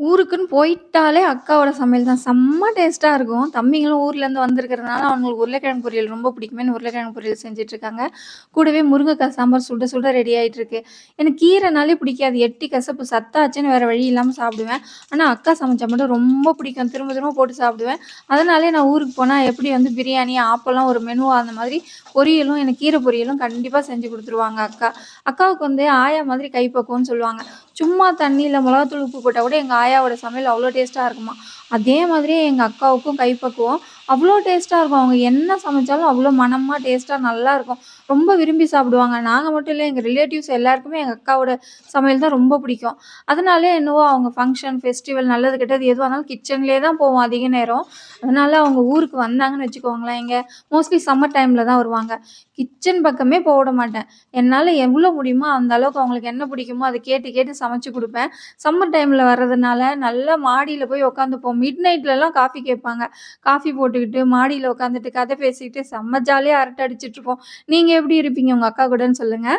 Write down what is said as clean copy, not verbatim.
ஊருக்குன்னு போயிட்டாலே அக்காவோட சமையல் தான். செம்ம டேஸ்ட்டா இருக்கும். தம்பிங்களும் ஊர்லேருந்து வந்திருக்கிறதுனால, அவங்களுக்கு உருளைக்கிழங்கு பொரியல் ரொம்ப பிடிக்குமேன்னு உருளைக்கிழங்கு பொரியல் செஞ்சுட்ருக்காங்க. கூடவே முருங்கைக்காய் சாம்பார் சுட சுட ரெடி ஆயிட்டுருக்கு. எனக்கு கீரைனாலே பிடிக்காது. எட்டி கசப்பு சத்தாச்சுன்னு வேற வழி இல்லாம சாப்பிடுவேன். ஆனா, அக்கா சமைச்சா மட்டும் ரொம்ப பிடிக்கும். திரும்ப திரும்ப போட்டு சாப்பிடுவேன். அதனாலேயே நான் ஊருக்கு போனா எப்படி வந்து பிரியாணி, ஆப்பம்லாம் ஒரு மெனுவா அந்த மாதிரி பொரியலும் எனக்கு கீரை பொரியலும் கண்டிப்பா செஞ்சு குடுத்துருவாங்க அக்கா. அக்காவுக்கு வந்து ஆயா மாதிரி கைப்பக்குவம்ன்னு சொல்லுவாங்க. சும்மா தண்ணீல மிளகாத்தூள், உப்பு போட்டா கூட எங்க ஆயாவோட சமையல் அவ்ளோ டேஸ்ட்டா இருக்குமா! அதே மாதிரியே எங்க அக்காவுக்கும் கைப்பக்குவம். அவ்ளோ டேஸ்ட்டா இருக்கும். அவங்க என்ன சமைச்சாலும் அவ்ளோ மணமா, டேஸ்ட்டா நல்லாருக்கும். ரொம்ப விரும்பி சாப்பிடுவாங்க. நாங்க மட்டும் இல்ல, எங்க ரிலேட்டிவ்ஸ் எல்லாருக்குமே எங்க அக்காவோட சமையல் தான் ரொம்ப பிடிக்கும். அதனாலயே என்னவோ அவங்க ஃபங்ஷன், ஃபெஸ்டிவல் நல்லது கெட்டது எதுவா இருந்தாலும் கிச்சன்லேயே தான் போவோம் அதிக நேரம். அதனால அவங்க ஊருக்கு வந்தாங்கன்னு வச்சுக்கோங்களேன், இங்க மோஸ்ட்லி சம்மர் டைம்ல தான் வருவாங்க. கிச்சன் பக்கமே போ விட மாட்டேன். என்னால எவ்வளோ முடியுமோ அந்த அளவுக்கு அவங்களுக்கு என்ன பிடிக்குமோ அத கேட்டு கேட்டு சமைச்சு குடுப்பேன். சம்மர் டைம்ல வர்றதுனால நல்லா மாடியில போய் உட்காந்துப்போம். மிட் நைட்லலாம் காஃபி கேட்பாங்க. காஃபி போட்டுக்கிட்டு மாடியில உட்காந்துட்டு கதை பேசிட்டு செம்ம ஜாலியா அரட்டை அடிச்சுட்ருப்போம். நீங்க எப்படி இருப்பீங்க உங்க அக்கா கூடன்னு சொல்லுங்க?